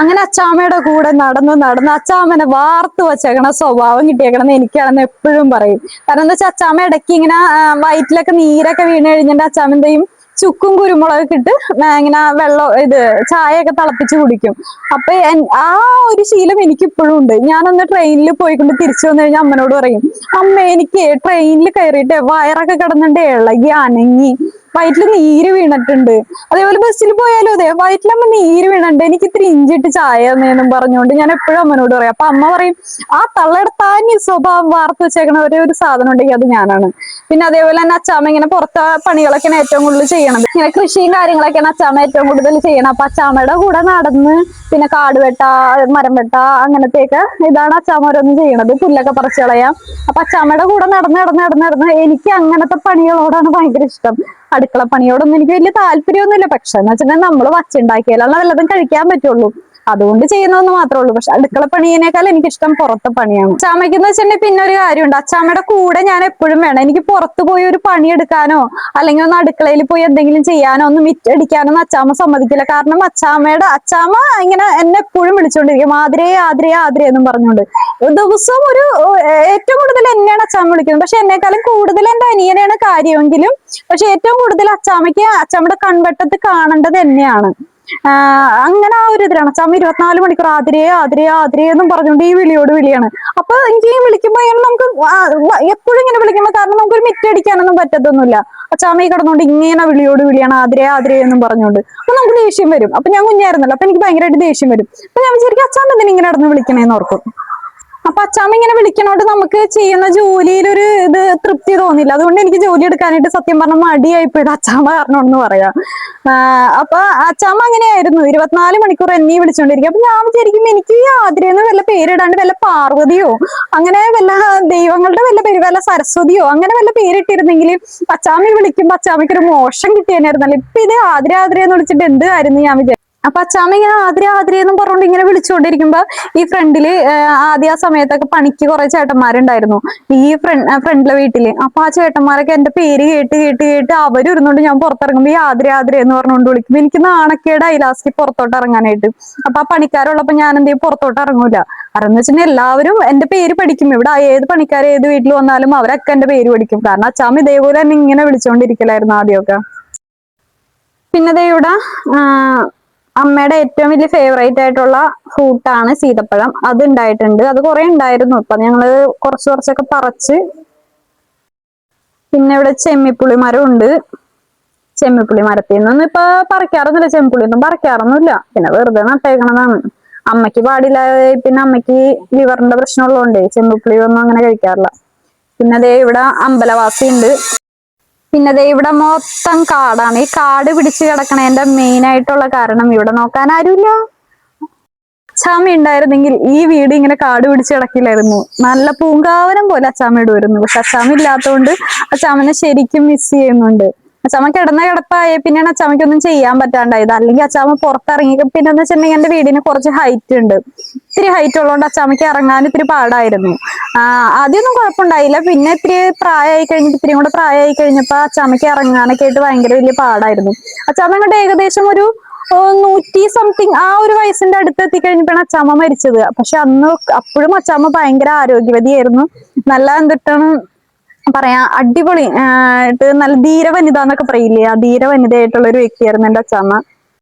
അങ്ങനെ അച്ചാമ്മയുടെ കൂടെ നടന്ന് നടന്ന് അച്ചാമ്മനെ വാർത്തു വച്ചേക്കണ സ്വഭാവം കിട്ടിയേക്കണെന്ന് എനിക്കാണെന്ന് എപ്പോഴും പറയും. കാരണം എന്താ വെച്ചാൽ അച്ചാമ്മ ഇടയ്ക്ക് ഇങ്ങനെ വയറ്റിലൊക്കെ നീരൊക്കെ വീണ് കഴിഞ്ഞിട്ട് അച്ചാമ്മന്റെയും ചുക്കും കുരുമുളകൊക്കെ ഇട്ട് ഇങ്ങനെ വെള്ളം ചായയൊക്കെ തിളപ്പിച്ച് കുടിക്കും. അപ്പൊ ആ ഒരു ശീലം എനിക്കിപ്പോഴും ഉണ്ട്. ഞാനൊന്ന് ട്രെയിനിൽ പോയിക്കൊണ്ട് തിരിച്ചു വന്നു കഴിഞ്ഞാൽ അമ്മനോട് പറയും, അമ്മ എനിക്ക് ട്രെയിനിൽ കയറിയിട്ട് വയറൊക്കെ കിടന്നിട്ട് ഇളകി അനങ്ങി വയറ്റില് നീര് വീണിട്ടുണ്ട്. അതേപോലെ ബസ്സിൽ പോയാലും അതെ, വയറ്റിലമ്മ നീര് വീണുണ്ട്, എനിക്ക് ഇത്തിരി ഇഞ്ചിട്ട് ചായ എന്നും പറഞ്ഞുകൊണ്ട് ഞാൻ എപ്പോഴും അമ്മനോട് പറയും. അപ്പൊ അമ്മ പറയും, ആ തള്ളെടുത്താഞ്ഞ് സ്വഭാവം വാർത്ത് വെച്ചേക്കണ ഒരു സാധനം ഉണ്ടെങ്കിൽ അത് ഞാനാണ്. പിന്നെ അതേപോലെ തന്നെ അച്ചാമ്മ ഇങ്ങനെ പുറത്തെ പണികളൊക്കെയാണ് ഏറ്റവും കൂടുതൽ ചെയ്യണത്. ഇങ്ങനെ കൃഷിയും കാര്യങ്ങളൊക്കെയാണ് അച്ചാമ്മ ഏറ്റവും കൂടുതൽ ചെയ്യണം. അപ്പൊ അച്ചാമ്മയുടെ കൂടെ നടന്ന് പിന്നെ കാട് വെട്ട, മരം വെട്ട, അങ്ങനത്തെയൊക്കെ ഇതാണ് അച്ചാമ്മ ഓരോന്നും ചെയ്യണത്. പുല്ലൊക്കെ പറിച്ച് കളയാം. അപ്പൊ അച്ചാമ്മയുടെ കൂടെ നടന്ന് നടന്ന് നടന്ന് നടന്ന് എനിക്ക് അങ്ങനത്തെ പണികളോടാണ് ഭയങ്കര ഇഷ്ടം. അടുക്കള പണിയോടൊന്നും എനിക്ക് വലിയ താല്പര്യമൊന്നുമില്ല. പക്ഷെ എന്ന് വെച്ചിട്ടുണ്ടെങ്കിൽ നമ്മള് വച്ചുണ്ടാക്കിയാലുള്ള വല്ലതും കഴിക്കാൻ പറ്റുള്ളൂ. അതുകൊണ്ട് ചെയ്യുന്നതെന്ന് മാത്രമേ ഉള്ളൂ. പക്ഷെ അടുക്കള പണിയേക്കാൾ എനിക്കിഷ്ടം പുറത്തെ പണിയാണ്. അച്ചാമ്മയ്ക്ക് എന്ന് വെച്ചിട്ടുണ്ടെങ്കിൽ പിന്നെ ഒരു കാര്യമുണ്ട്, അച്ചാമ്മയുടെ കൂടെ ഞാൻ എപ്പോഴും വേണം. എനിക്ക് പുറത്ത് പോയി ഒരു പണിയെടുക്കാനോ അല്ലെങ്കിൽ ഒന്ന് അടുക്കളയിൽ പോയി എന്തെങ്കിലും ചെയ്യാനോ ഒന്ന് മിറ്റടിക്കാനോ ഒന്നും അച്ചാമ്മ സമ്മതിക്കില്ല. കാരണം അച്ചാമ്മ ഇങ്ങനെ എന്നെ എപ്പോഴും വിളിച്ചോണ്ടിരിക്കും, ആതിരേ ആതിരേ ആതിരേ എന്നും പറഞ്ഞുകൊണ്ട്. ദിവസവും ഏറ്റവും കൂടുതൽ എന്നെയാണ് അച്ചാമ്മ വിളിക്കുന്നത്. പക്ഷെ എന്നെക്കാളും കൂടുതൽ എന്റെ അനിയനെയാണ് കാര്യമെങ്കിലും പക്ഷെ ഏറ്റവും കൂടുതൽ അച്ചാമ്മയുടെ കൺവെട്ടത്ത് കാണേണ്ടത് എന്നെയാണ്. അങ്ങനെ ആ ഒരു ഇതിലാണ് അച്ചാമ്മ 24 മണിക്കൂർ ആതിരേ ആതിരേ ആതിരേ എന്നും പറഞ്ഞുകൊണ്ട് ഈ വിളിയോട് വിളിയാണ്. അപ്പൊ എനിക്ക് ഈ വിളിക്കുമ്പോ നമുക്ക് എപ്പോഴും ഇങ്ങനെ വിളിക്കുമ്പോ കാരണം നമുക്കൊരു മിറ്റടിക്കാനൊന്നും പറ്റത്തൊന്നുമില്ല. അച്ചാമ്മ ഈ കിടന്നുകൊണ്ട് ഇങ്ങനെ വിളിയോട് വിളിയാണ് ആതിരേ ആതിരേ എന്നും പറഞ്ഞുകൊണ്ട്. അപ്പൊ നമുക്ക് ദേഷ്യം വരും. അപ്പൊ ഞാൻ കുഞ്ഞായിരുന്നല്ലോ, അപ്പൊ എനിക്ക് ഭയങ്കരമായിട്ട് ദേഷ്യം വരും. അപ്പൊ ഞാൻ വിചാരിക്കും അച്ചാമ്മ എന്തിനാ ഇങ്ങനെ നടന്ന് വിളിക്കണേന്ന് ഓർക്കും. അപ്പൊ അച്ചാമ്മ ഇങ്ങനെ വിളിക്കണോണ്ട് നമുക്ക് ചെയ്യുന്ന ജോലിയിൽ ഒരു തൃപ്തി തോന്നില്ല. അതുകൊണ്ട് എനിക്ക് ജോലി എടുക്കാനായിട്ട് സത്യം പറഞ്ഞ മടിയായിപ്പോയത് അച്ചാമ്മ കാരണമെന്ന് പറയാം. അപ്പൊ അച്ചാമ്മ അങ്ങനെയായിരുന്നു, 24 മണിക്കൂർ എന്നെ വിളിച്ചോണ്ടിരിക്കും. അപ്പൊ ഞാൻ വിചാരിക്കും എനിക്ക് ഈ ആതിരേന്ന് വല്ല പേരിടാണ്ട് വല്ല പാർവതിയോ അങ്ങനെ വല്ല ദൈവങ്ങളുടെ വല്ല പേര്, വല്ല സരസ്വതിയോ അങ്ങനെ വല്ല പേരിട്ടിരുന്നെങ്കിൽ അച്ചാമ്മ വിളിക്കുമ്പോ അച്ചാമ്മയ്ക്ക് ഒരു മോശം കിട്ടിയേനായിരുന്നല്ലോ. ഇപ്പൊ ഇത് ആതിര ആതിരയെന്ന് വിളിച്ചിട്ട് എന്ത് കാര്യം ഞാൻ വിചാരിച്ചു. അപ്പൊ അച്ചാമ്മ ഇങ്ങനെ ആതിര ആതിരയെന്നും പറഞ്ഞുകൊണ്ട് ഇങ്ങനെ വിളിച്ചുകൊണ്ടിരിക്കുമ്പോ ഈ ഫ്രണ്ടില് ആദ്യ ആ സമയത്തൊക്കെ പണിക്ക് കുറെ ചേട്ടന്മാരുണ്ടായിരുന്നു ഈ ഫ്രണ്ടിലെ വീട്ടില്. അപ്പൊ ആ ചേട്ടന്മാരൊക്കെ എന്റെ പേര് കേട്ട് കേട്ട് കേട്ട് അവരിരുന്നോണ്ട് ഞാൻ പുറത്തിറങ്ങുമ്പോ ഈ ആതിര ആതിര എന്ന് പറഞ്ഞുകൊണ്ട് വിളിക്കുമ്പോ എനിക്ക് നാണക്കേടായി ലാസ്റ്റ് പുറത്തോട്ട് ഇറങ്ങാനായിട്ട്. അപ്പൊ ആ പണിക്കാരുള്ളപ്പോ ഞാൻ എന്ത് ചെയ്യും, പുറത്തോട്ട് ഇറങ്ങൂല. കാരണം എന്ന് വെച്ചിട്ടുണ്ടെങ്കിൽ എല്ലാവരും എന്റെ പേര് പഠിക്കും. ഇവിടെ ഏത് പണിക്കാർ ഏത് വീട്ടിൽ വന്നാലും അവരൊക്കെ എന്റെ പേര് പഠിക്കും. കാരണം അച്ചാമ്മ ഇതേപോലെ തന്നെ ഇങ്ങനെ വിളിച്ചോണ്ടിരിക്കലായിരുന്നു ആദ്യമൊക്കെ. പിന്നെ ഇവിടെ അമ്മയുടെ ഏറ്റവും വലിയ ഫേവറേറ്റ് ആയിട്ടുള്ള ഫ്രൂട്ടാണ് സീതപ്പഴം. അത് ഉണ്ടായിട്ടുണ്ട്, അത് കുറെ ഉണ്ടായിരുന്നു. ഇപ്പൊ ഞങ്ങള് കുറച്ചൊക്കെ പറിച്ച്. പിന്നെ ഇവിടെ ചെമ്മിപ്പുളി മരം ഉണ്ട്. ചെമ്മിപ്പുളി മരത്തിൽ നിന്നൊന്നും ഇപ്പൊ പറിക്കാറൊന്നുമില്ല, ചെമ്മിപ്പുളി ഒന്നും പറിക്കാറൊന്നുമില്ല. പിന്നെ വെറുതെ നട്ടേക്കണതാണ്. അമ്മയ്ക്ക് പാടില്ല, പിന്നെ അമ്മയ്ക്ക് ലിവറിന്റെ പ്രശ്നം ഉള്ളതുകൊണ്ട് ചെമ്മിപ്പുളി ഒന്നും അങ്ങനെ കഴിക്കാറില്ല. പിന്നെ അതേ ഇവിടെ അമ്പലവാസി ഉണ്ട്. പിന്നെ ദേ ഇവിടെ മൊത്തം കാടാണ്. ഈ കാട് പിടിച്ച് കിടക്കണേന്റെ മെയിൻ ആയിട്ടുള്ള കാരണം ഇവിടെ നോക്കാൻ ആരുമില്ല. അച്ചാമ്മ ഉണ്ടായിരുന്നെങ്കിൽ ഈ വീട് ഇങ്ങനെ കാട് പിടിച്ച് കിടക്കില്ലായിരുന്നു. നല്ല പൂങ്കാവനം പോലെ അച്ചാമ്മ ഇടുമായിരുന്നു. പക്ഷെ അച്ചാമ്മ ഇല്ലാത്തതുകൊണ്ട് അച്ചാമ്മനെ ശരിക്കും മിസ് ചെയ്യുന്നുണ്ട്. അച്ചാമ്മ കിടന്ന കിടപ്പായ പിന്നെയാണ് അച്ചാമ്മയ്ക്കൊന്നും ചെയ്യാൻ പറ്റാണ്ടായത്. അല്ലെങ്കിൽ അച്ചാമ്മ പുറത്തിറങ്ങി. പിന്നെ എന്ന് വെച്ചിട്ടുണ്ടെങ്കിൽ എന്റെ വീടിന് കുറച്ച് ഹൈറ്റ് ഉണ്ട്. ഇത്തിരി ഹൈറ്റ് ഉള്ളതുകൊണ്ട് അച്ചാമ്മയ്ക്ക് ഇറങ്ങാൻ ഇത്തിരി പാടായിരുന്നു. ആദ്യമൊന്നും കുഴപ്പമുണ്ടായില്ല. പിന്നെ ഇത്തിരി പ്രായമായി കഴിഞ്ഞിട്ട്, ഇത്തിരി കൂടെ പ്രായമായി കഴിഞ്ഞപ്പോ അച്ചാമ്മയ്ക്ക് ഇറങ്ങാനൊക്കെ ആയിട്ട് ഭയങ്കര വലിയ പാടായിരുന്നു. അച്ചാമ്മ അങ്ങോട്ട് ഏകദേശം ഒരു 100 സംതിങ് ആ ഒരു വയസ്സിന്റെ അടുത്ത് എത്തിക്കഴിഞ്ഞപ്പോഴാണ് അച്ചാമ്മ മരിച്ചത്. പക്ഷെ അപ്പോഴും അച്ചാമ്മ ഭയങ്കര ആരോഗ്യവതിയായിരുന്നു. നല്ല എന്തിട്ടാണ് പറയാ, അടിപൊളി നല്ല ധീര വനിത എന്നൊക്കെ പറയില്ലേ, ആ ധീര വനിതയായിട്ടുള്ള ഒരു വ്യക്തിയായിരുന്നു എന്റെ അച്ചാമ്മ.